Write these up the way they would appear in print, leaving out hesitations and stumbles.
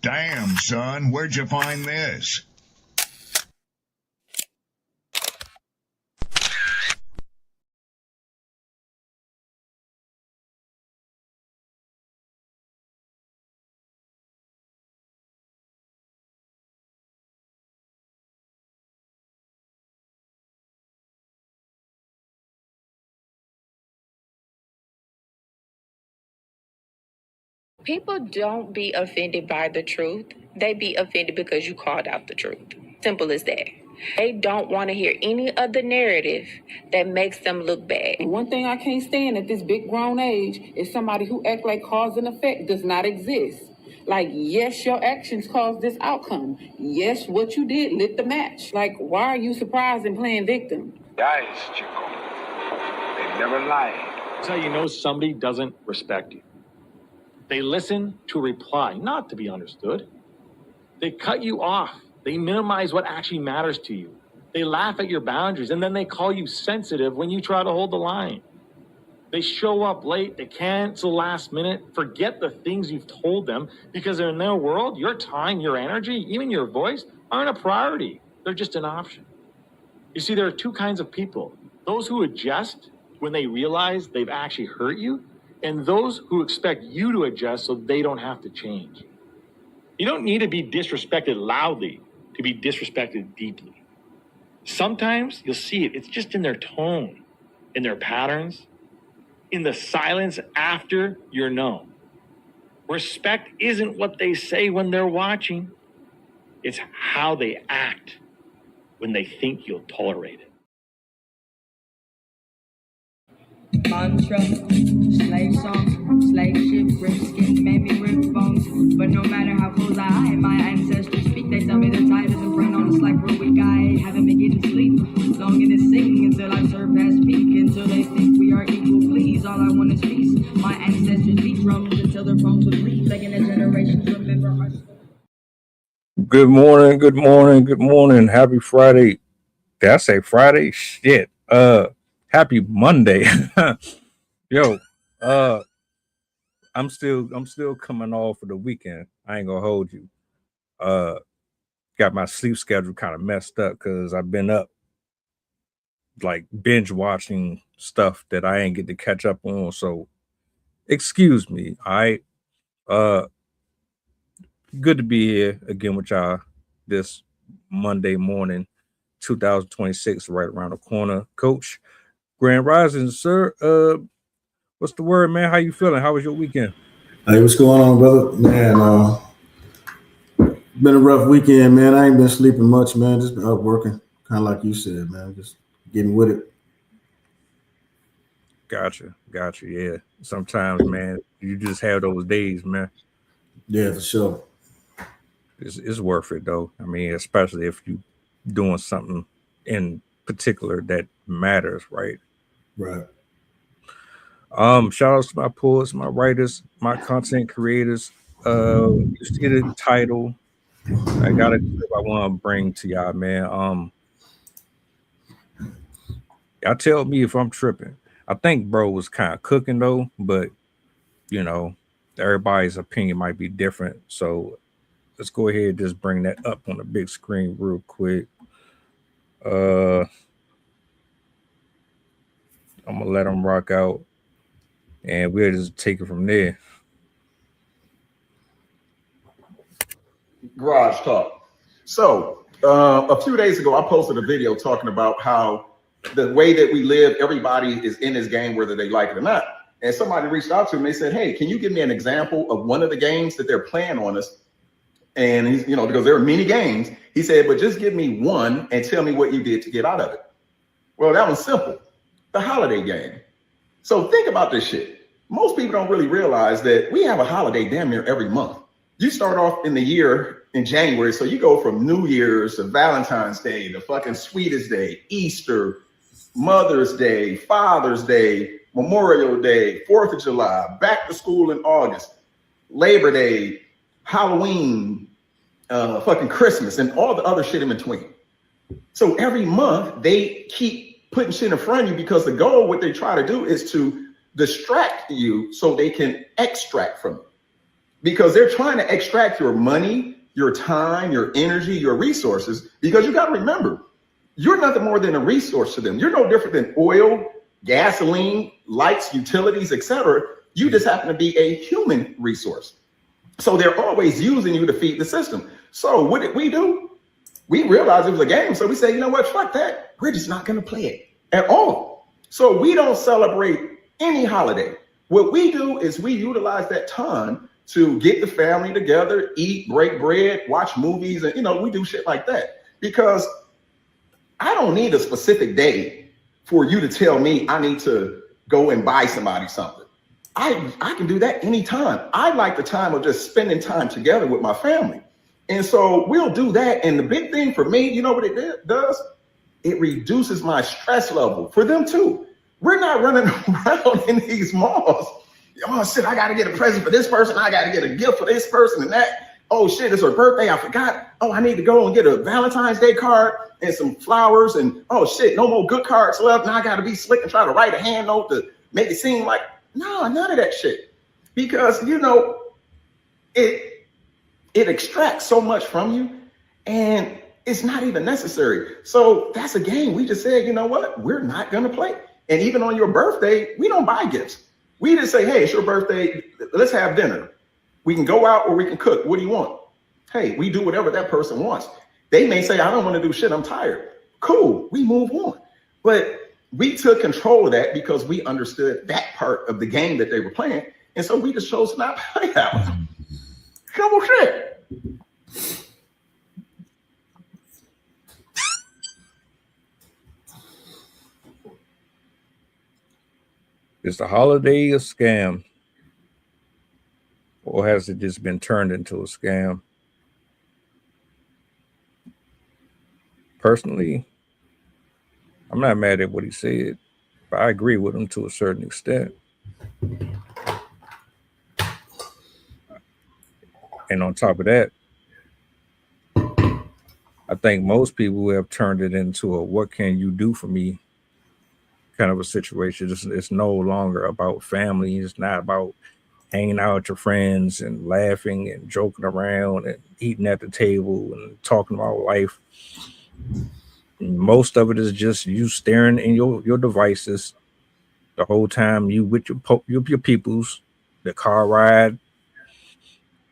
Damn, son, where'd you find this? People don't be offended by the truth. They be offended because you called out the truth. Simple as that. They don't want to hear any other narrative that makes them look bad. One thing I can't stand at this big grown age is somebody who act like cause and effect does not exist. Like, yes, your actions caused this outcome. Yes, what you did lit the match. Like, why are you surprised and playing victim? Guys, Chico, they never lie. That's how you know somebody doesn't respect you. They listen to reply, not to be understood. They cut you off. They minimize what actually matters to you. They laugh at your boundaries, and then they call you sensitive when you try to hold the line. They show up late, they cancel last minute, forget the things you've told them, because in their world, your time, your energy, even your voice aren't a priority. They're just an option. You see, there are two kinds of people. Those who adjust when they realize they've actually hurt you, and those who expect you to adjust so they don't have to change. You don't need to be disrespected loudly to be disrespected deeply. Sometimes you'll see it. It's just in their tone, in their patterns, in the silence after you're known. Respect isn't what they say when they're watching. It's how they act when they think you'll tolerate it. Mantra, slave song, slave ship, rip skin, made me rip bones. But no matter how close I hide, my ancestors speak. They tell me the tide isn't front on us like we're weak. I haven't been getting sleep, longing to sing until I surpass peak. Until they think we are equal, please. All I want is peace. My ancestors beat drums until their bones would bleed, begging the generations remember our story. Good morning, good morning, good morning. Happy Friday. Did I say Friday? Shit. Happy Monday. Yo, I'm still coming off of the weekend. I ain't gonna hold you. Got my sleep schedule kind of messed up because I've been up like binge watching stuff that I ain't get to catch up on. So excuse me. Good to be here again with y'all this Monday morning, 2026, right around the corner. Coach, Grand Rising, sir. What's the word, man? How you feeling? How was your weekend? Hey, what's going on, brother? Man, been a rough weekend, man. I ain't been sleeping much, man. Just been up working, kind of like you said, man. Just getting with it. Gotcha. Yeah. Sometimes, man, you just have those days, man. Yeah, for sure. It's worth it, though. I mean, especially if you doing something in particular that matters, right? Right. Shout outs to my poets, my writers, my content creators. You see the title. I got a clip I want to bring to y'all, man. Y'all tell me if I'm tripping. I think bro was kind of cooking though, but you know, everybody's opinion might be different. So let's go ahead and just bring that up on the big screen real quick. I'm gonna let them rock out, and we'll just take it from there. Garage Talk. So a few days ago, I posted a video talking about how the way that we live, everybody is in this game, whether they like it or not. And somebody reached out to me and they said, hey, can you give me an example of one of the games that they're playing on us? And he's, because there are many games, he said, but just give me one and tell me what you did to get out of it. Well, that was simple. The holiday game. So think about this shit. Most people don't really realize that we have a holiday damn near every month. You start off in the year in January, so you go from New Year's to Valentine's Day, the fucking sweetest day, Easter, Mother's Day, Father's Day, Memorial Day, 4th of July, back to school in August, Labor Day, Halloween, fucking Christmas, and all the other shit in between. So every month they keep putting shit in front of you because the goal, what they try to do is to distract you so they can extract from you. because they're trying to extract your money, your time, your energy, your resources, because you got to remember, you're nothing more than a resource to them. You're no different than oil, gasoline, lights, utilities, etc. You just happen to be a human resource. So they're always using you to feed the system. So what did we do? We realized it was a game. So we said, you know what, fuck that. We're just not going to play it at all. So we don't celebrate any holiday. What we do is we utilize that time to get the family together, eat, break bread, watch movies, and we do shit like that. Because I don't need a specific day for you to tell me I need to go and buy somebody something. I can do that anytime. I like the time of just spending time together with my family. And so we'll do that. And the big thing for me, you know what it does? It reduces my stress level for them too. We're not running around in these malls. Oh shit, I gotta get a present for this person. I gotta get a gift for this person and that. Oh shit, it's her birthday. I forgot. Oh, I need to go and get a Valentine's Day card and some flowers. And oh shit, no more good cards left. Now I gotta be slick and try to write a hand note to make it seem like, no, none of that shit. Because it extracts so much from you and it's not even necessary. So that's a game. We just said, you know what? We're not gonna play. And even on your birthday, we don't buy gifts. We just say, hey, it's your birthday. Let's have dinner. We can go out or we can cook. What do you want? Hey, we do whatever that person wants. They may say, I don't want to do shit. I'm tired. Cool. We move on. But we took control of that because we understood that part of the game that they were playing. And so we just chose to not play that one. Trouble shit. Is the holiday a scam? Or has it just been turned into a scam? Personally, I'm not mad at what he said, but I agree with him to a certain extent. And on top of that, I think most people have turned it into a what can you do for me kind of a situation. It's no longer about family. It's not about hanging out with your friends and laughing and joking around and eating at the table and talking about life. And most of it is just you staring in your devices the whole time. You with your peoples, the car ride.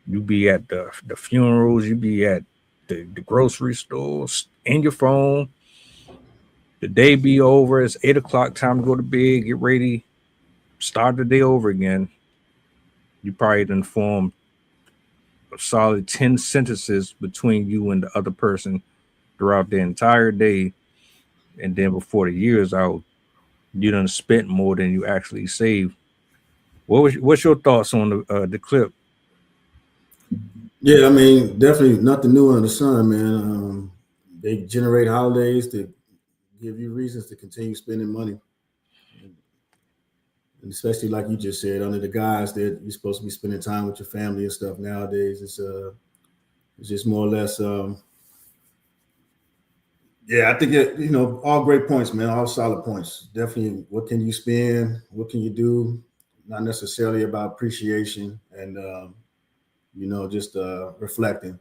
You be at the funerals. You be at the grocery stores, in your phone. The day be over. It's 8 o'clock. Time to go to bed. Get ready. Start the day over again. You probably done formed a solid 10 sentences between you and the other person throughout the entire day. And then before the year's out, you done spent more than you actually saved. What's your thoughts on the clip? Yeah, I mean, definitely nothing new under the sun, man. They generate holidays to give you reasons to continue spending money. And especially like you just said, under the guise that you're supposed to be spending time with your family and stuff nowadays, it's just more or less. Yeah, I think all great points, man. All solid points. Definitely, what can you spend? What can you do? Not necessarily about appreciation and just reflecting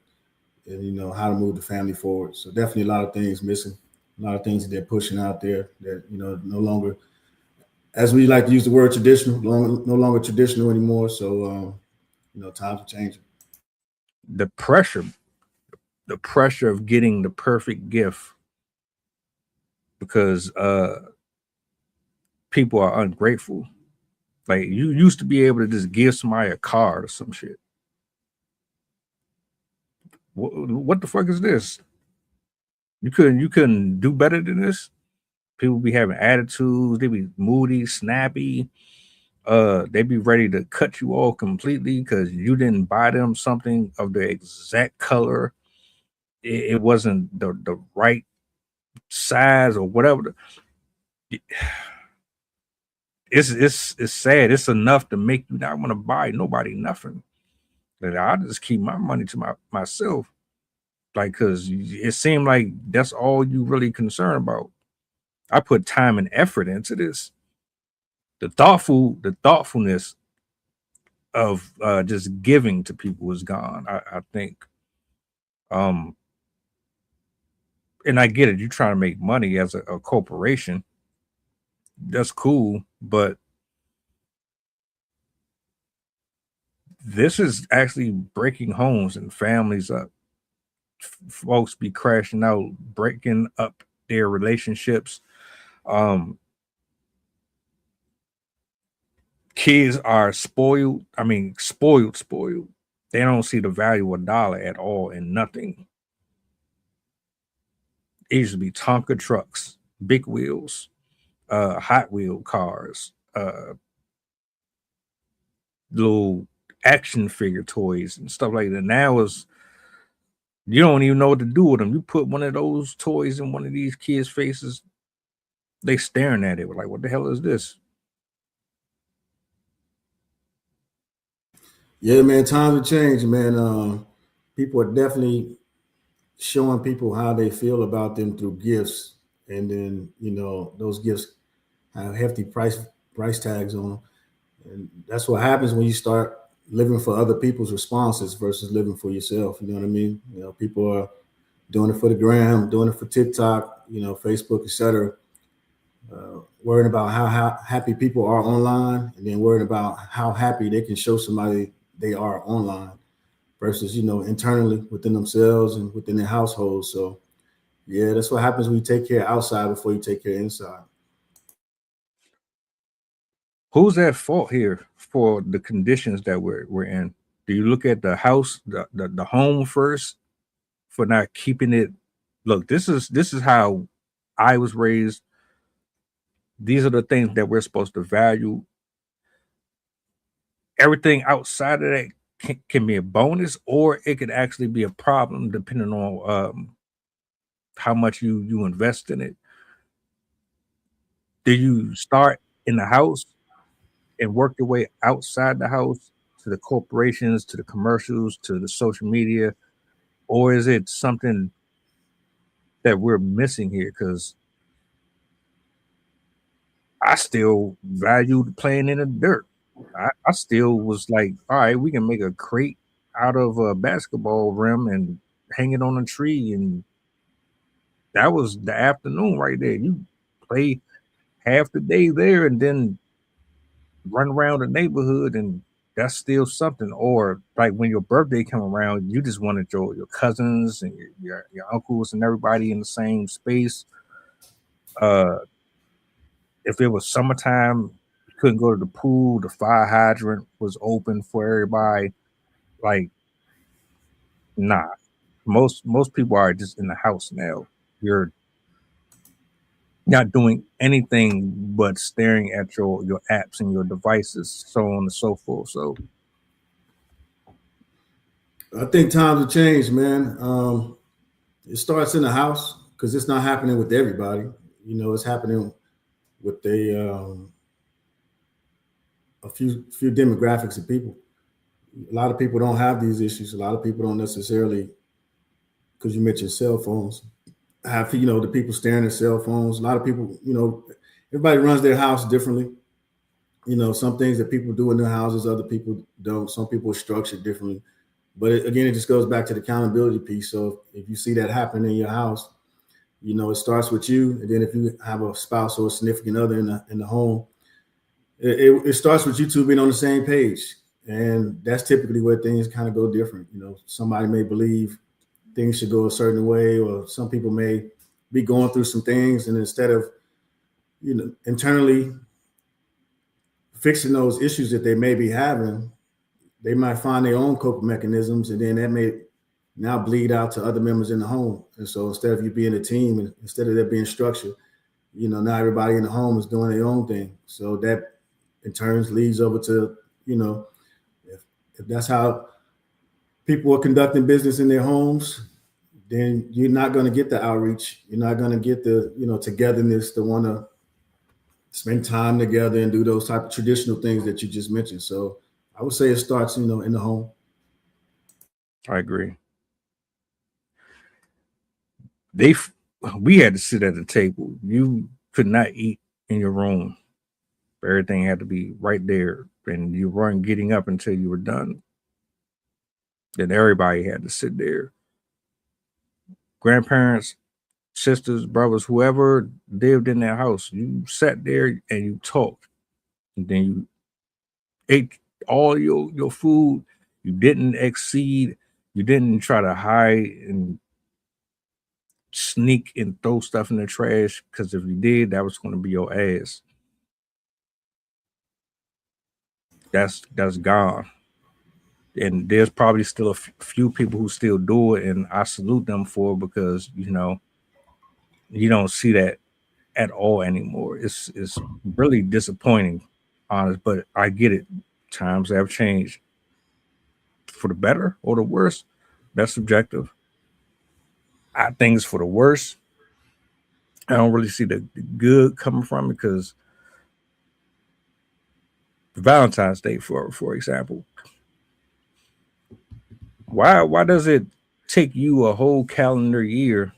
and how to move the family forward. So definitely a lot of things missing, a lot of things that they're pushing out there that no longer, as we like to use the word traditional, no longer traditional anymore. So times are changing. The pressure of getting the perfect gift because people are ungrateful. Like you used to be able to just give somebody a card or some shit. What the fuck is this? You couldn't do better than this. People be having attitudes. They be moody, snappy. They be ready to cut you off completely because you didn't buy them something of the exact color. It wasn't the right size or whatever. It's sad. It's enough to make you not want to buy nobody nothing. Like, I just keep my money to myself. Like, cause it seemed like that's all you really concerned about. I put time and effort into this. The thoughtfulness of just giving to people is gone. I think, and I get it. You're trying to make money as a corporation. That's cool, but this is actually breaking homes and families up. Folks be crashing out, breaking up their relationships. Um, Kids are spoiled. I mean, spoiled. They don't see the value of a dollar at all in nothing. It used to be Tonka trucks, big wheels, Hot Wheel cars, little action figure toys and stuff like that. Now is you don't even know what to do with them. You put one of those toys in one of these kids' faces, they staring at it like, "What the hell is this?" Yeah, man, times are changing, man. People are definitely showing people how they feel about them through gifts, and then those gifts have hefty price tags on them, and that's what happens when you start living for other people's responses versus living for yourself. You know what I mean? People are doing it for the gram, doing it for TikTok, Facebook, etc. Worrying about how happy people are online, and then worrying about how happy they can show somebody they are online versus internally within themselves and within their household. So yeah, that's what happens when you take care outside before you take care inside. Who's at fault here for the conditions that we're in? Do you look at the house, the home first for not keeping it? Look, this is how I was raised. These are the things that we're supposed to value. Everything outside of that can be a bonus, or it could actually be a problem depending on how much you invest in it. Do you start in the house and work your way outside the house to the corporations, to the commercials, to the social media, or is it something that we're missing here? Because I still valued playing in the dirt. I still was like, all right, we can make a crate out of a basketball rim and hang it on a tree, and that was the afternoon right there. You play half the day there, and then run around the neighborhood, and that's still something. Or like when your birthday come around, you just wanted your cousins and your uncles and everybody in the same space. Uh, if it was summertime, you couldn't go to the pool. The fire hydrant was open for everybody. Like, nah. Most people are just in the house now. You're not doing anything but staring at your apps and your devices, so on and so forth. So I think times have changed, man. It starts in the house because it's not happening with everybody. It's happening with a few demographics of people. A lot of people don't have these issues. A lot of people don't necessarily, because you mentioned cell phones, have the people staring at cell phones. A lot of people, everybody runs their house differently. Some things that people do in their houses, other people don't. Some people are structured differently. But again, it just goes back to the accountability piece. So if you see that happen in your house, it starts with you, and then if you have a spouse or a significant other in the home, it starts with you two being on the same page, and that's typically where things kind of go different. Somebody may believe things should go a certain way, or some people may be going through some things, and instead of internally fixing those issues that they may be having, they might find their own coping mechanisms, and then that may now bleed out to other members in the home. And so instead of you being a team, and instead of there being structure, now everybody in the home is doing their own thing. So that in turns leads over to, if that's how people are conducting business in their homes, then you're not going to get the outreach. You're not going to get the, togetherness to want to spend time together and do those type of traditional things that you just mentioned. So I would say it starts, in the home. I agree. We had to sit at the table. You could not eat in your room. Everything had to be right there. and you weren't getting up until you were done, then everybody had to sit there. Grandparents, sisters, brothers, whoever lived in that house, you sat there and you talked. And then you ate all your food. You didn't exceed. You didn't try to hide and sneak and throw stuff in the trash, because if you did, that was going to be your ass. That's gone. And there's probably still a few people who still do it, and I salute them for it, because you don't see that at all anymore. It's really disappointing, honest, but I get it. Times have changed for the better or the worse. That's subjective. I think it's for the worse. I don't really see the good coming from it, because Valentine's Day, for example, why does it take you a whole calendar year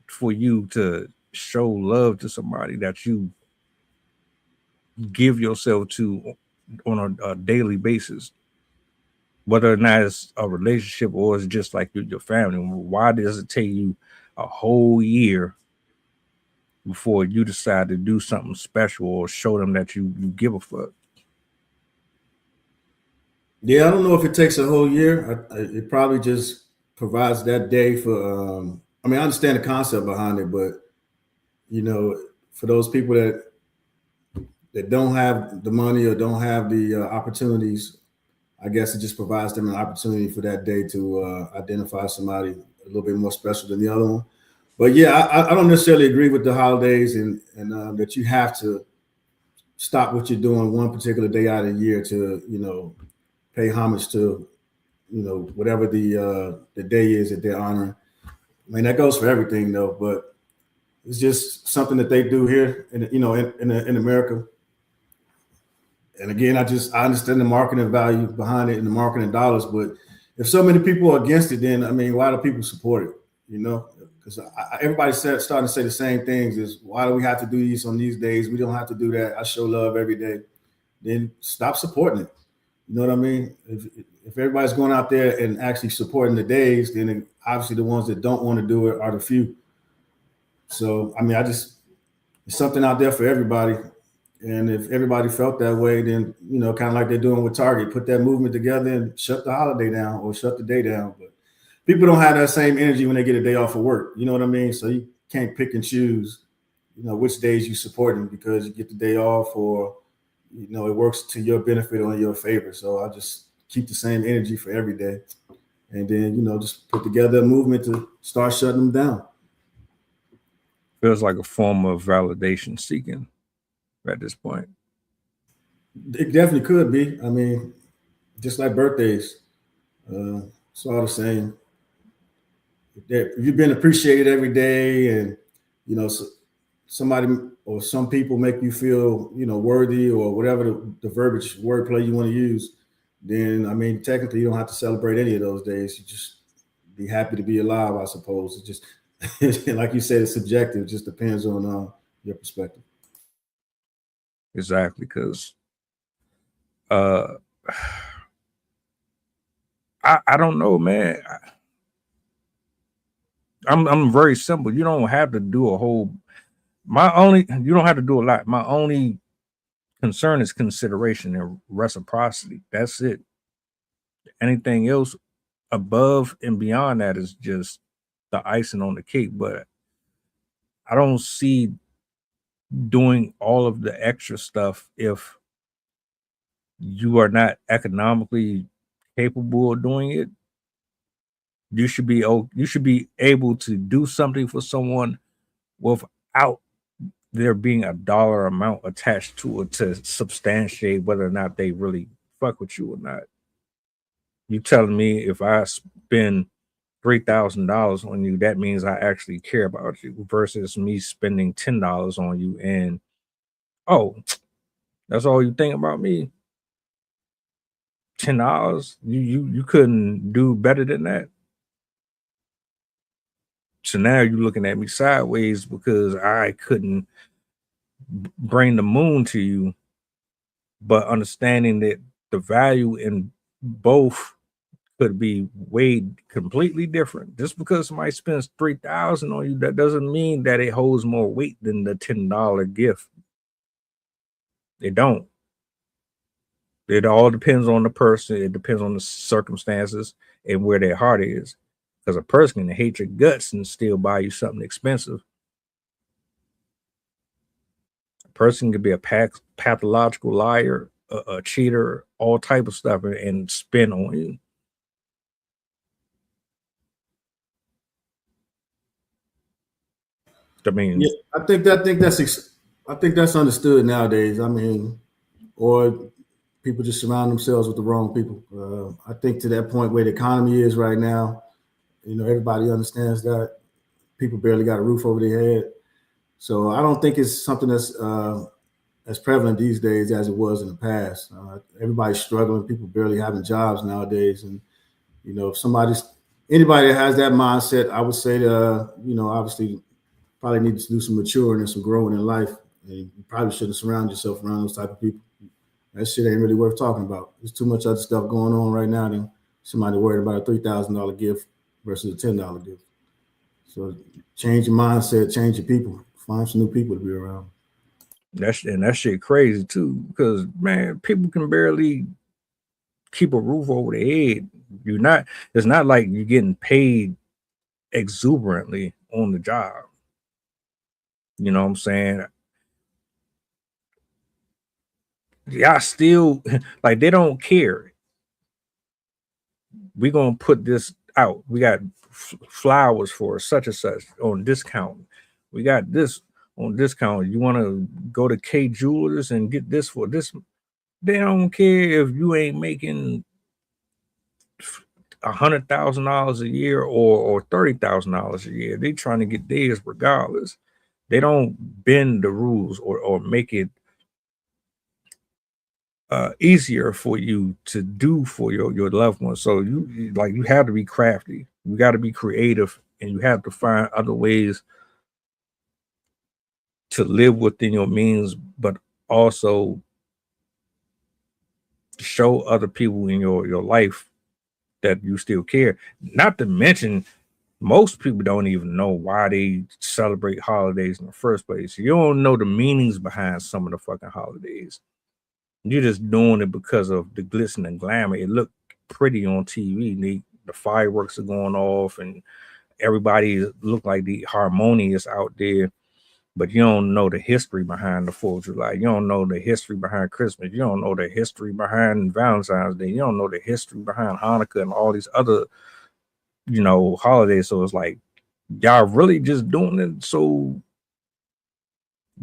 for you to show love to somebody that you give yourself to on a daily basis, whether or not it's a relationship or it's just like your family? Why does it take you a whole year before you decide to do something special or show them that you give a fuck? Yeah, I don't know if it takes a whole year. It probably just provides that day for. I mean, I understand the concept behind it, but for those people that don't have the money or don't have the opportunities, I guess it just provides them an opportunity for that day to identify somebody a little bit more special than the other one. But yeah, I don't necessarily agree with the holidays and that you have to stop what you're doing one particular day out of the year to pay homage to whatever the day is that they're honoring. I mean, that goes for everything though, but it's just something that they do here in America. And again, I understand the marketing value behind it and the marketing dollars, but if so many people are against it, then I mean, why do people support it? Because everybody's starting to say the same things: is why do we have to do these on these days? We don't have to do that. I show love every day. Then stop supporting it. You know what I mean? If everybody's going out there and actually supporting the days, then obviously the ones that don't want to do it are the few. So I mean, it's something out there for everybody. And if everybody felt that way, then kind of like they're doing with Target, put that movement together and shut the holiday down or shut the day down. But people don't have that same energy when they get a day off of work. You know what I mean? So you can't pick and choose, which days you supporting because you get the day off or it works to your benefit or in your favor. So I just keep the same energy for every day, and then just put together a movement to start shutting them down. Feels like a form of validation seeking at this point. It definitely could be. I mean, just like birthdays, it's all the same. If you've been appreciated every day, and somebody or some people make you feel worthy or whatever the verbiage wordplay you want to use, then I mean, technically you don't have to celebrate any of those days. You just be happy to be alive, I suppose. It just like you said, it's subjective. It just depends on your perspective. Exactly, because I don't know, man. I'm very simple. You don't have to do a whole. You don't have to do a lot. My only concern is consideration and reciprocity. That's it. Anything else above and beyond that is just the icing on the cake. But I don't see doing all of the extra stuff if you are not economically capable of doing it. You should be able to do something for someone without there being a dollar amount attached to it to substantiate whether or not they really fuck with you or not. You telling me if I spend $3,000 on you, that means I actually care about you, versus me spending $10 on you and that's all you think about me. $10, you couldn't do better than that. So now you're looking at me sideways because I couldn't bring the moon to you but understanding that the value in both could be weighed completely different. Just because somebody spends $3,000 on you, that doesn't mean that it holds more weight than the $10 gift. It don't. It all depends on the person. It depends on the circumstances and where their heart is. Because a person can hate your guts and still buy you something expensive. A person could be a pathological liar, a cheater, all type of stuff, and spin on you. I mean, Yeah, I think that's understood nowadays. I mean, or people just surround themselves with the wrong people. I think to that point where the economy is right now, everybody understands that people barely got a roof over their head. So I don't think it's something that's as prevalent these days as it was in the past. Everybody's struggling. People barely having jobs nowadays, and if anybody that has that mindset, I would say that obviously probably need to do some maturing and some growing in life. And you probably shouldn't surround yourself around those type of people. That shit ain't really worth talking about. There's too much other stuff going on right now than somebody worried about a $3,000 gift versus a $10 gift. So change your mindset, change your people, find some new people to be around. that shit crazy too, because man, people can barely keep a roof over their head. It's not like you're getting paid exuberantly on the job. You know what I'm saying? Yeah, still like they don't care. We're gonna put this out. We got flowers for such and such on discount. We got this on discount. You want to go to K Jewelers and get this for this? They don't care if you ain't making $100,000 a year or $30,000 a year. They trying to get theirs regardless. They don't bend the rules or make it easier for you to do for your loved ones. So you have to be crafty. You got to be creative, and you have to find other ways to live within your means, but also show other people in your life that you still care. Not to mention, most people don't even know why they celebrate holidays in the first place. You don't know the meanings behind some of the fucking holidays. You're just doing it because of the glitz and glamour. It looked pretty on TV. The fireworks are going off, and everybody look like the harmonious out there. But you don't know the history behind the 4th of July. You don't know the history behind Christmas. You don't know the history behind Valentine's Day. You don't know the history behind Hanukkah and all these other, holidays. So it's like, y'all really just doing it so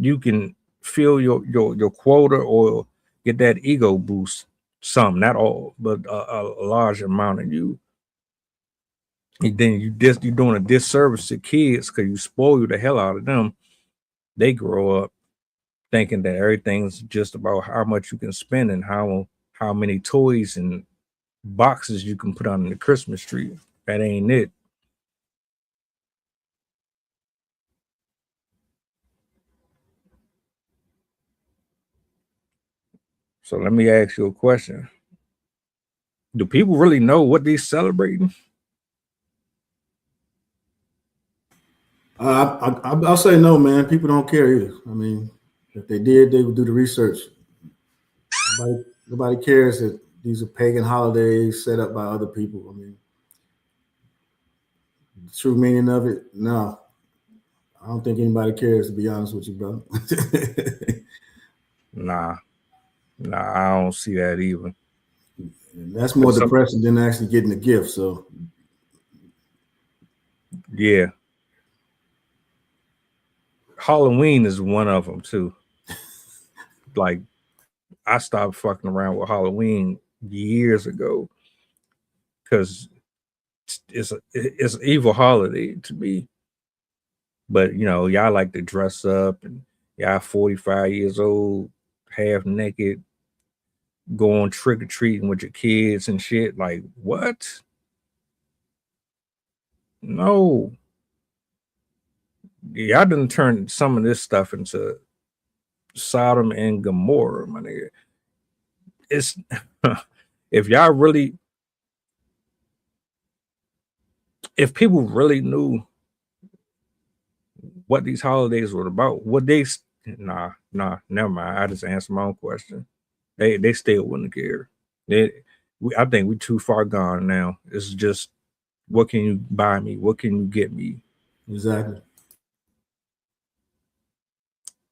you can fill your quota or get that ego boost. Some, not all, but a large amount of you. And then you're doing a disservice to kids because you spoil the hell out of them. They grow up thinking that everything's just about how much you can spend and how many toys and boxes you can put on the Christmas tree. That ain't it. So let me ask you a question. Do people really know what they're celebrating? I'll say no, man. People don't care either. I mean, if they did, they would do the research. Nobody cares that these are pagan holidays set up by other people. I mean, the true meaning of it, no. I don't think anybody cares, to be honest with you, bro. Nah, I don't see that either. And that's more depressing than actually getting a gift. So, yeah. Halloween is one of them too. Like, I stopped fucking around with Halloween years ago because it's an evil holiday to me. But y'all like to dress up, and y'all 45 years old, half naked, going trick or treating with your kids and shit. Like, what? No. Y'all done turned some of this stuff into Sodom and Gomorrah, my nigga. it's if y'all really, if people really knew what these holidays were about, what they never mind. I just answered my own question. They still wouldn't care. I think we're too far gone now. It's just, what can you buy me? What can you get me? Exactly.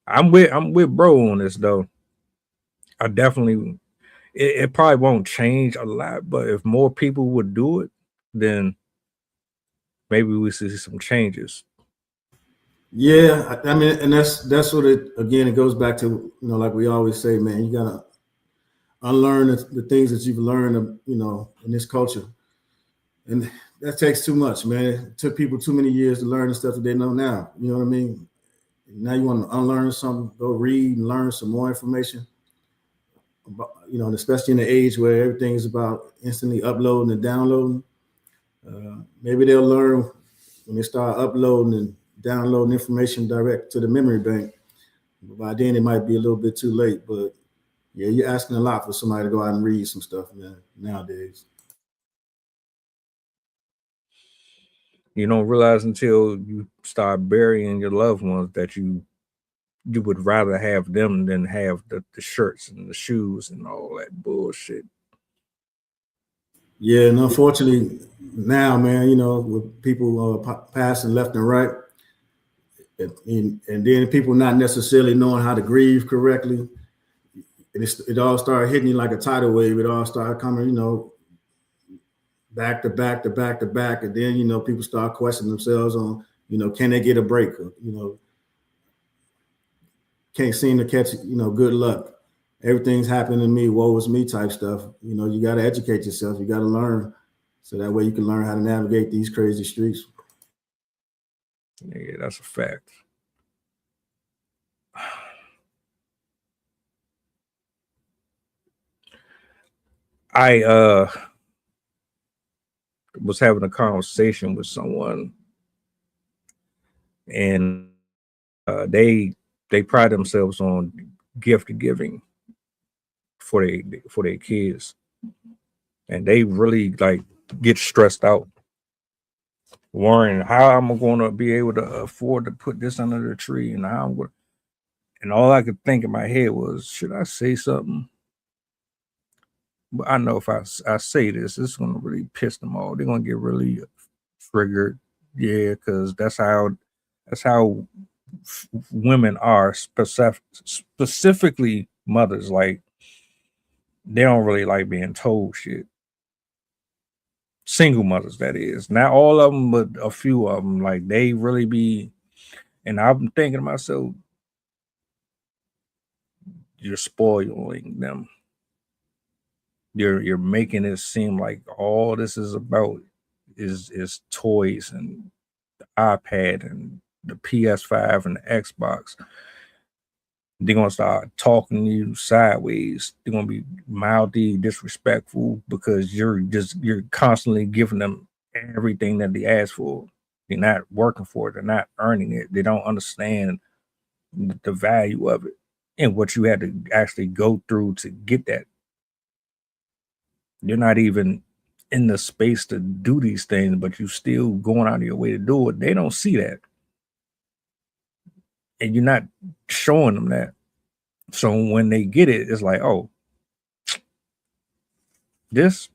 I'm with bro on this though. I definitely, it probably won't change a lot, but if more people would do it, then maybe we see some changes. Yeah, I mean, and that's what it again. It goes back to, like we always say, man. You gotta unlearn the things that you've learned, in this culture, and that takes too much, man. It took people too many years to learn the stuff that they know now. You know what I mean? Now you want to unlearn something, go read and learn some more information. And especially in the age where everything is about instantly uploading and downloading. Maybe they'll learn when they start uploading and downloading information direct to the memory bank. But by then it might be a little bit too late. But yeah, you're asking a lot for somebody to go out and read some stuff, man, nowadays. You don't realize until you start burying your loved ones that you would rather have them than have the shirts and the shoes and all that bullshit. Yeah, and unfortunately now, man, with people passing left and right, and then people not necessarily knowing how to grieve correctly, and it all started hitting you like a tidal wave. It all started coming, back to back to back to back, and then people start questioning themselves on, can they get a break? Can't seem to catch, good luck. Everything's happening to me, woe is me type stuff. You got to educate yourself. You got to learn, so that way you can learn how to navigate these crazy streets. Yeah, that's a fact. I was having a conversation with someone, and they pride themselves on gift giving for their kids, and they really like get stressed out worrying how I'm going to be able to afford to put this under the tree, and how I'm going. And all I could think in my head was, should I say something? But I know if I say this, it's going to really piss them off. They're going to get really triggered. Yeah, because that's how women are, specifically mothers. Like, they don't really like being told shit. Single mothers, that is. Not all of them, but a few of them. Like, they really be. And I'm thinking to myself, you're spoiling them. You're making it seem like all this is about is toys and the iPad and the PS5 and the Xbox. They're gonna start talking to you sideways. They're gonna be mildly disrespectful because you're constantly giving them everything that they ask for. They're not working for it. They're not earning it. They don't understand the value of it and what you had to actually go through to get that. You're not even in the space to do these things, but you still going out of your way to do it. They don't see that. And you're not showing them that. So when they get it, it's like, oh, this.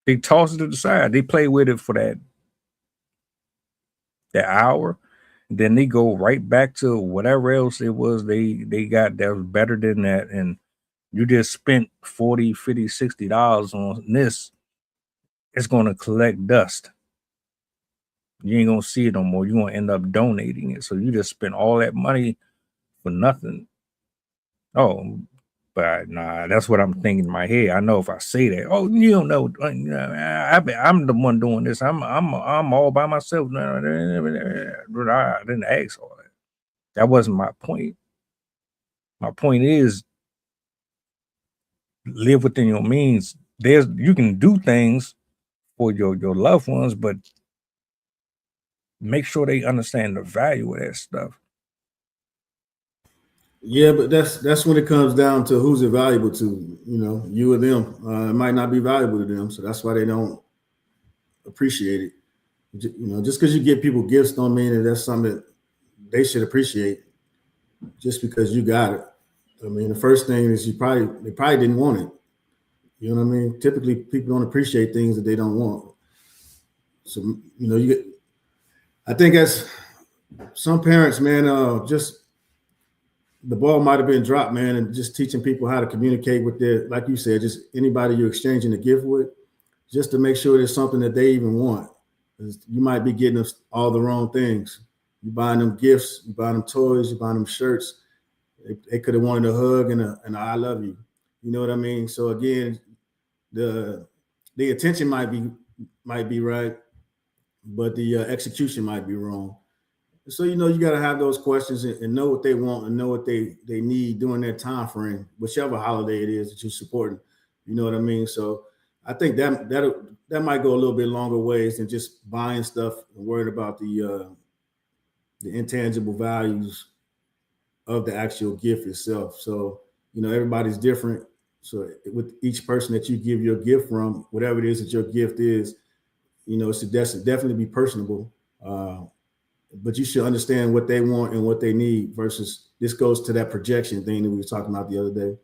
They toss it to the side. They play with it for that hour. Then they go right back to whatever else it was they got that was better than that. And you just spent $40, $50, $60 on this. It's going to collect dust. You ain't going to see it no more. You're going to end up donating it. So you just spent all that money for nothing. Oh, but nah, that's what I'm thinking in my head. I know if I say that, oh, you don't know, I'm the one doing this. I'm all by myself. I didn't ask all that. That wasn't my point. My point is, live within your means. You can do things for your loved ones, but make sure they understand the value of that stuff. Yeah, but that's when it comes down to who's it valuable to. You know, you or them. It might not be valuable to them, so that's why they don't appreciate it. You know, just because you give people gifts don't mean that that's something that they should appreciate. Just because you got it. I mean, the first thing is they probably didn't want it. You know what I mean? Typically, people don't appreciate things that they don't want. So you know, I think that's some parents, man. Just the ball might have been dropped, man, and just teaching people how to communicate with their, like you said, just anybody you're exchanging a gift with, just to make sure there's something that they even want. You might be getting them all the wrong things. You buying them gifts, you buying them toys, you buying them shirts. They could have wanted a hug and a I love you. You know what I mean? So again, the attention might be right, but the execution might be wrong. So you know you got to have those questions and know what they want and know what they need during that time frame, whichever holiday it is that you're supporting. You know what I mean? So I think that might go a little bit longer ways than just buying stuff and worried about the intangible values of the actual gift itself. So you know everybody's different. So with each person that you give your gift from, whatever it is that your gift is, you know, it should definitely be personable. But you should understand what they want and what they need versus this goes to that projection thing that we were talking about the other day,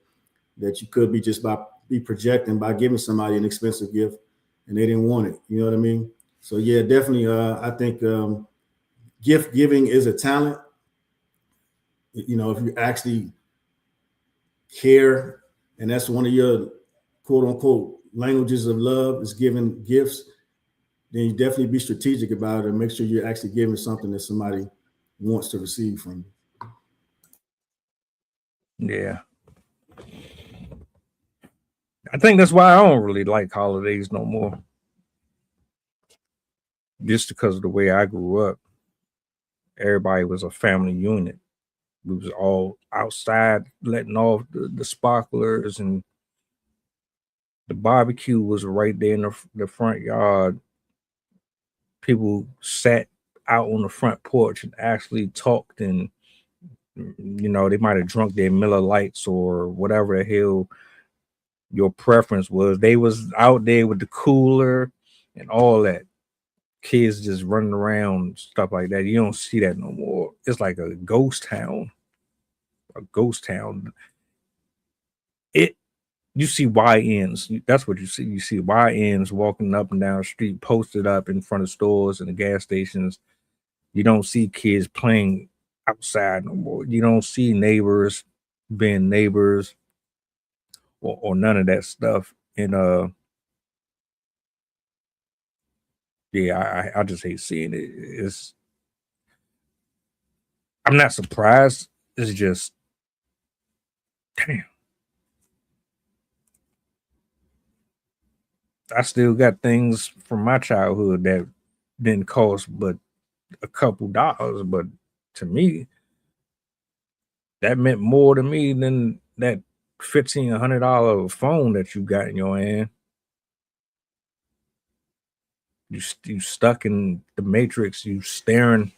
that you could be just be projecting by giving somebody an expensive gift and they didn't want it. You know what I mean? So yeah, definitely. I think gift giving is a talent. You know, if you actually care, and that's one of your quote unquote languages of love is giving gifts, then you definitely be strategic about it and make sure you're actually giving something that somebody wants to receive from you. Yeah. I think that's why I don't really like holidays no more. Just because of the way I grew up. Everybody was a family unit. We was all outside letting off the sparklers, and the barbecue was right there in the front yard. People sat out on the front porch and actually talked, and you know, they might have drunk their Miller Lights or whatever the hell your preference was. They was out there with the cooler and all that. Kids just running around, stuff like that. You don't see that no more. It's like a ghost town. A ghost town. You see YNs. That's what you see. You see YNs walking up and down the street, posted up in front of stores and the gas stations. You don't see kids playing outside no more. You don't see neighbors being neighbors or none of that stuff. And yeah, I just hate seeing it. I'm not surprised. It's just damn. I still got things from my childhood that didn't cost but a couple dollars, but to me, that meant more to me than that $1,500 phone that you got in your hand. You stuck in the matrix. You staring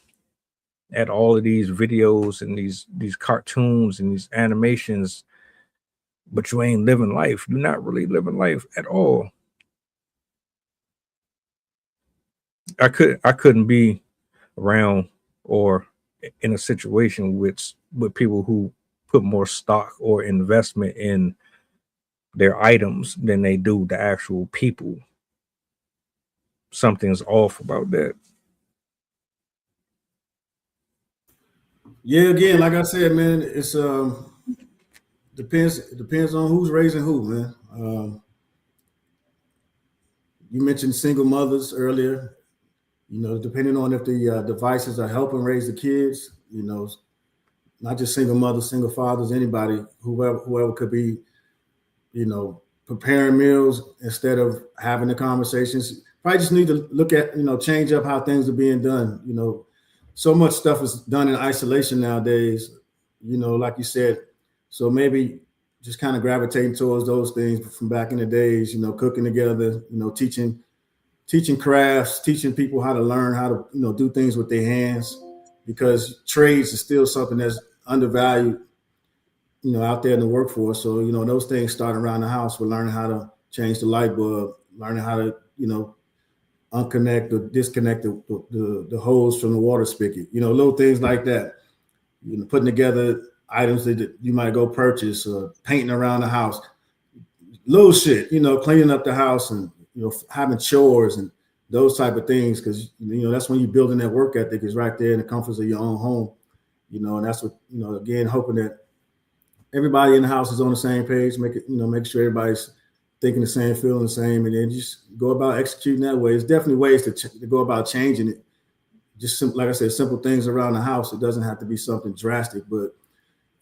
at all of these videos and these cartoons and these animations, but you ain't living life. You're not really living life at all. I couldn't be around or in a situation with people who put more stock or investment in their items than they do the actual people. Something's off about that. Yeah, again, like I said, man, it's depends on who's raising who, man. You mentioned single mothers earlier. You know, depending on if the devices are helping raise the kids, you know, not just single mothers, single fathers, anybody, whoever could be, you know, preparing meals instead of having the conversations. Probably just need to look at, you know, change up how things are being done. You know, so much stuff is done in isolation nowadays, you know, like you said. So maybe just kind of gravitating towards those things from back in the days, you know, cooking together, you know, teaching crafts, teaching people how to learn how to, you know, do things with their hands, because trades is still something that's undervalued out there in the workforce. So, those things start around the house. We're learning how to change the light bulb, learning how to, unconnect or disconnect the hose from the water spigot, little things like that. Putting together items that you might go purchase, or painting around the house, little shit, cleaning up the house, and, having chores and those type of things. Cause that's when you're building that work ethic, is right there in the comforts of your own home, and that's what, again, hoping that everybody in the house is on the same page, make sure everybody's thinking the same, feeling the same, and then just go about executing that way. There's definitely ways to go about changing it. Just like I said, simple things around the house. It doesn't have to be something drastic, but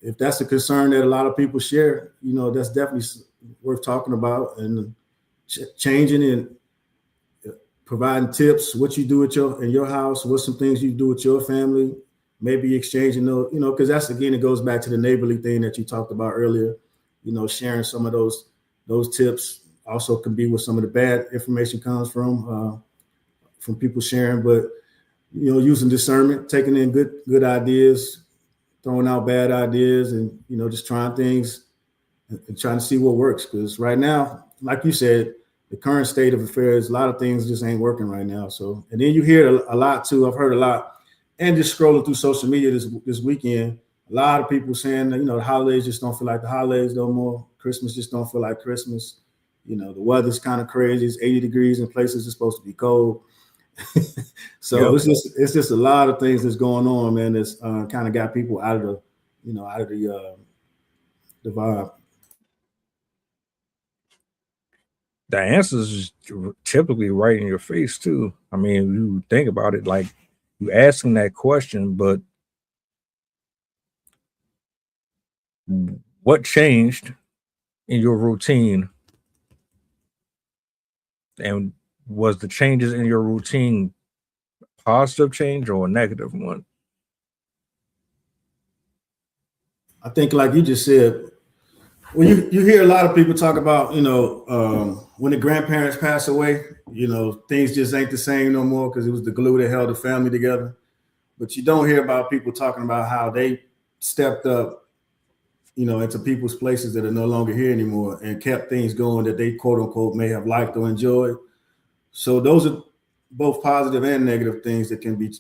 if that's a concern that a lot of people share, that's definitely worth talking about, and changing and providing tips, what you do in your house, what's some things you do with your family, maybe exchanging those, because that's, again, it goes back to the neighborly thing that you talked about earlier, sharing some of those tips. Also can be where some of the bad information comes from people sharing, but, using discernment, taking in good ideas, throwing out bad ideas, and, just trying things and trying to see what works. Because right now, like you said, the current state of affairs, a lot of things just ain't working right now. So, and then you hear a lot too. I've heard a lot, and just scrolling through social media this weekend, a lot of people saying that, the holidays just don't feel like the holidays no more. Christmas just don't feel like Christmas. The weather's kind of crazy. It's 80 degrees in places it's supposed to be cold. So yep. It's just a lot of things that's going on, man. That's kind of got people out of the vibe. The answers is typically right in your face too. I mean, you think about it, like you asking that question, but what changed in your routine? And was the changes in your routine positive change or a negative one? I think, like you just said, when you hear a lot of people talk about, when the grandparents pass away, things just ain't the same no more because it was the glue that held the family together. But you don't hear about people talking about how they stepped up, into people's places that are no longer here anymore and kept things going that they, quote unquote, may have liked or enjoyed. So those are both positive and negative things that can be,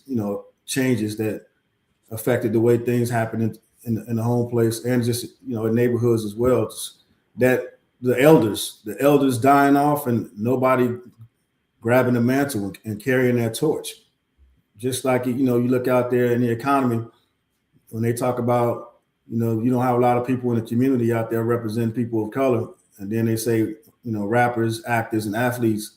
changes that affected the way things happen in the home place, and just, in neighborhoods as well. Just that the elders dying off and nobody grabbing the mantle and carrying that torch. Just like, you look out there in the economy, when they talk about, you don't have a lot of people in the community out there representing people of color. And then they say, rappers, actors, and athletes,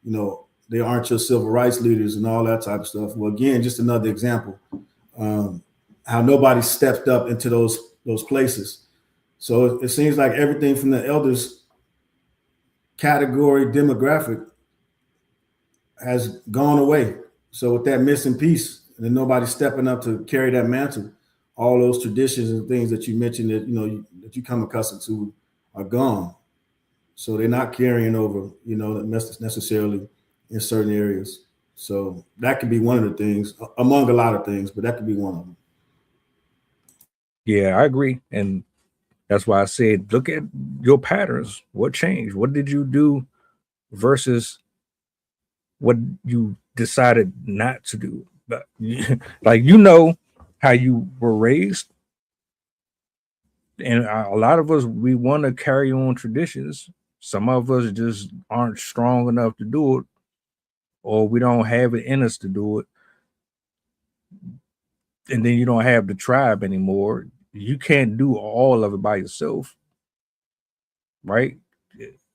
they aren't your civil rights leaders and all that type of stuff. Well, again, just another example, how nobody stepped up into those places. So it seems like everything from the elders category demographic has gone away. So with that missing piece, and then nobody stepping up to carry that mantle, all those traditions and things that you mentioned that, that you come accustomed to are gone. So they're not carrying over, necessarily in certain areas. So that could be one of the things, among a lot of things, but that could be one of them. Yeah, I agree. And that's why I said, look at your patterns. What changed? What did you do versus what you decided not to do? But like, how you were raised. And a lot of us, we want to carry on traditions. Some of us just aren't strong enough to do it, or we don't have it in us to do it. And then you don't have the tribe anymore. You can't do all of it by yourself, right?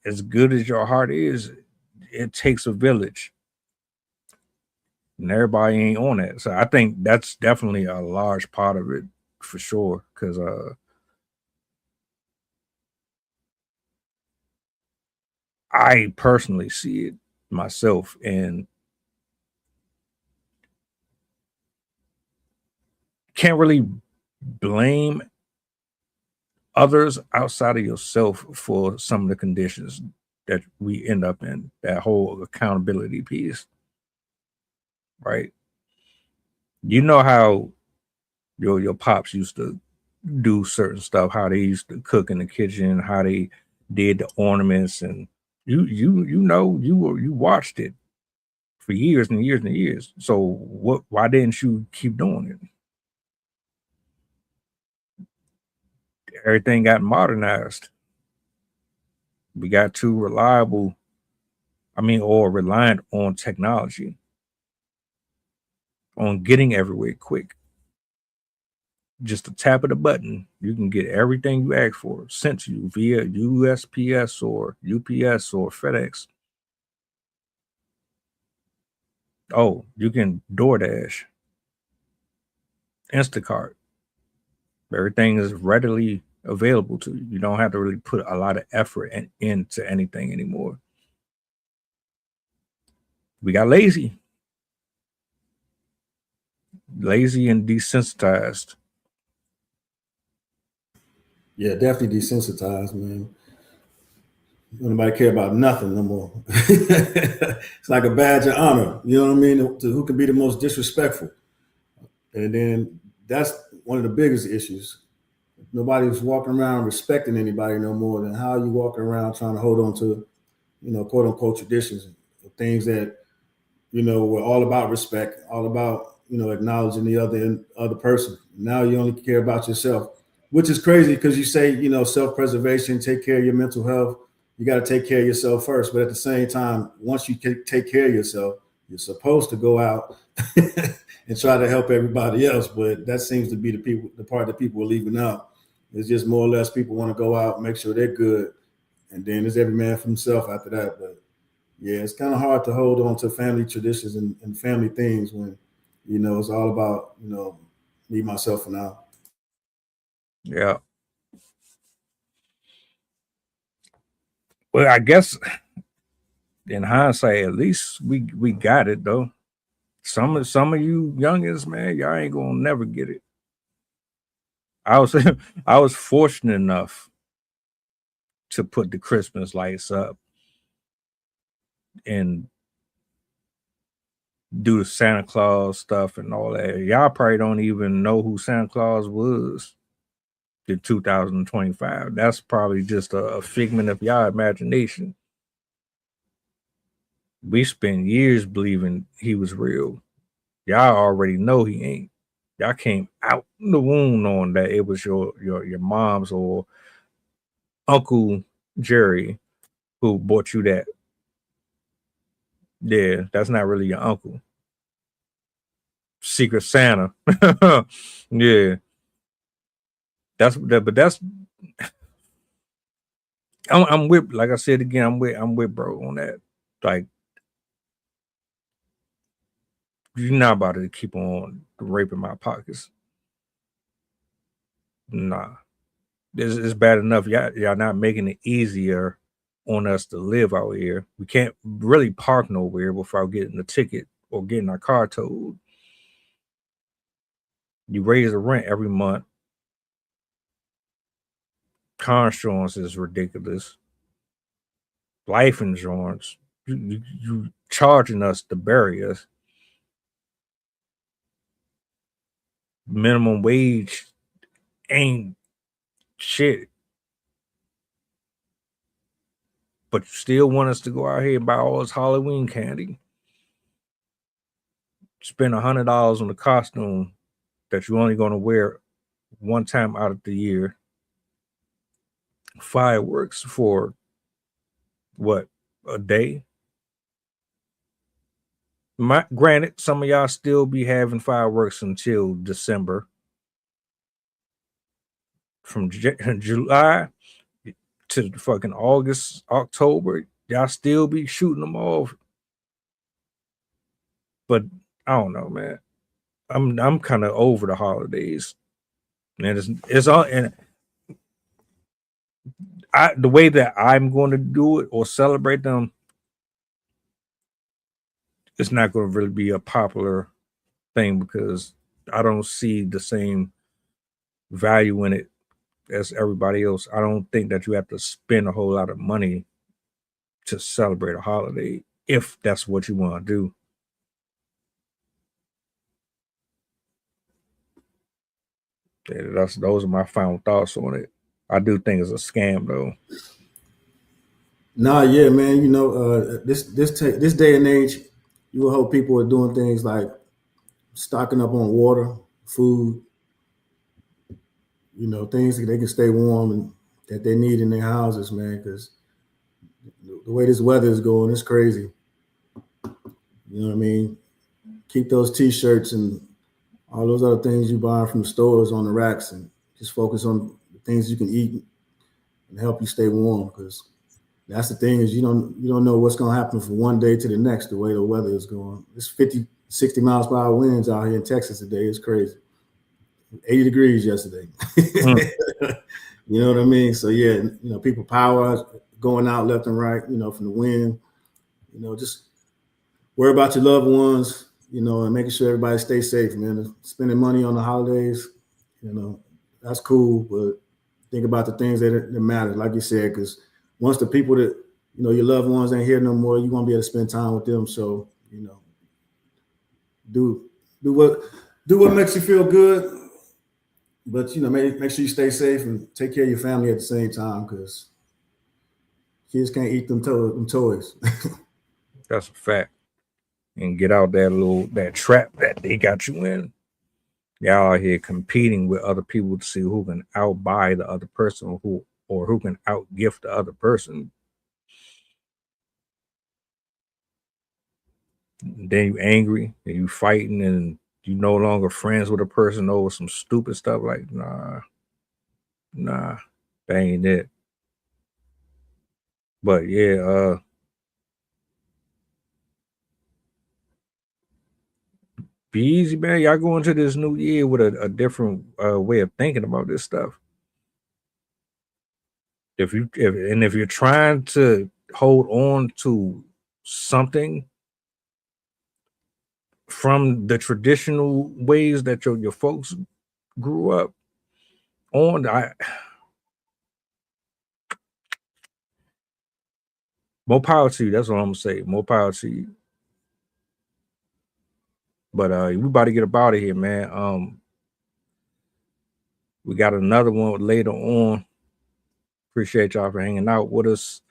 As good as your heart is, it takes a village. And everybody ain't on that. So I think that's definitely a large part of it for sure. Because I personally see it myself, and can't really blame others outside of yourself for some of the conditions that we end up in, that whole accountability piece, right? You know how your pops used to do certain stuff, how they used to cook in the kitchen, how they did the ornaments, and you watched it for years and years and years. So why didn't you keep doing it? Everything got modernized. We got too reliable, or reliant on technology, on getting everywhere quick. Just a tap of the button, you can get everything you ask for sent to you via USPS or UPS or FedEx. Oh, you can DoorDash, Instacart. Everything is readily available to you. You don't have to really put a lot of effort into anything anymore. We got lazy and desensitized. Yeah, definitely desensitized, man. Nobody care about nothing no more. It's like a badge of honor. You know what I mean? To who can be the most disrespectful. And then that's one of the biggest issues. Nobody's walking around respecting anybody no more. Than how you walking around trying to hold on to, quote unquote traditions, things that, were all about respect, all about, acknowledging the other person. Now you only care about yourself, which is crazy because you say, self-preservation, take care of your mental health. You got to take care of yourself first. But at the same time, once you take care of yourself, you're supposed to go out and try to help everybody else. But that seems to be the part that people are leaving out. It's just more or less people want to go out, make sure they're good. And then there's every man for himself after that. But yeah, it's kind of hard to hold on to family traditions and family things when, it's all about, me, myself, and I. Yeah. Well, I guess in hindsight, at least we got it though. Some of you youngins, man, y'all ain't gonna never get it. I was I was fortunate enough to put the Christmas lights up and do the Santa Claus stuff and all that. Y'all probably don't even know who Santa Claus was in 2025. That's probably just a figment of y'all imagination. We spent years believing he was real. Y'all already know he ain't. Y'all came out the womb knowing that it was your mom's or Uncle Jerry who bought you that. Yeah, that's not really your uncle. Secret Santa. Yeah. But that's I'm with, like I said again, I'm with bro on that. Like, you're not about to keep on raping my pockets. Nah. It's bad enough. Y'all not making it easier on us to live out here. We can't really park nowhere without getting a ticket or getting our car towed. You raise the rent every month. Car insurance is ridiculous. Life insurance. You charging us to bury us. Minimum wage ain't shit. But you still want us to go out here and buy all this Halloween candy. Spend $100 on a costume that you're only going to wear one time out of the year. Fireworks for what, a day? Granted, some of y'all still be having fireworks until December. From July to fucking August, October, y'all still be shooting them off. But I don't know, man. I'm kind of over the holidays, and it's all, and the way that I'm going to do it or celebrate them, it's not going to really be a popular thing because I don't see the same value in it as everybody else. I don't think that you have to spend a whole lot of money to celebrate a holiday if that's what you want to do. Yeah, those are my final thoughts on it. I do think it's a scam though. Nah, yeah, man. You know, this day and age, you will hope people are doing things like stocking up on water, food, you know, things that they can stay warm and that they need in their houses, man. Because the way this weather is going, it's crazy. You know what I mean? Keep those T-shirts and all those other things you buy from the stores on the racks, and just focus on the things you can eat and help you stay warm. Because that's the thing, is you don't know what's going to happen from one day to the next. The way the weather is going, it's 50, 60 miles per hour winds out here in Texas today. It's crazy. 80 degrees yesterday. You know what I mean? So yeah, you know, people power going out left and right, you know, from the wind. You know, just worry about your loved ones, you know, and making sure everybody stays safe, man. Spending money on the holidays, you know, that's cool, but think about the things that matter, like you said, because once the people that, you know, your loved ones ain't here no more, you want to be able to spend time with them. So, you know, do what makes you feel good. But, you know, make sure you stay safe and take care of your family at the same time, because kids can't eat them toys. That's a fact. And get out that trap that they got you in. Y'all out here competing with other people to see who can outbuy the other person, or who can outgift the other person. And then you angry and you fighting, and you no longer friends with a person over some stupid stuff. Like, nah, that ain't it. But yeah, be easy, man. Y'all go into this new year with a different way of thinking about this stuff. If you're trying to hold on to something from the traditional ways that your folks grew up on, more power to you. That's what I'm gonna say. More power to you. But we about to get up out of here, man. We got another one later on. Appreciate y'all for hanging out with us.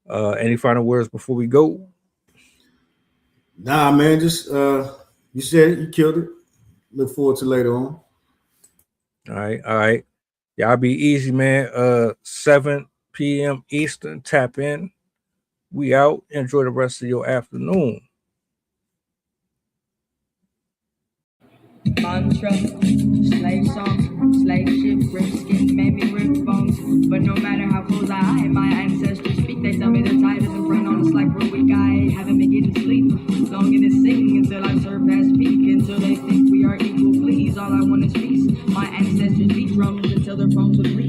Any final words before we go? Nah, man, just you said it, you killed it. Look forward to later on. All right. Y'all be easy, man. 7 p.m. Eastern. Tap in. We out. Enjoy the rest of your afternoon. Mantra, slave song, slave ship, rip skin, made me rip bones. But no matter how close I am, my ancestors speak. They tell me the tide isn't run on us like we're weak. I haven't been getting sleep. Longing to sing until I surpass peak. Until they think we are equal, please. All I want is peace. My ancestors beat drums until their bones would bleed.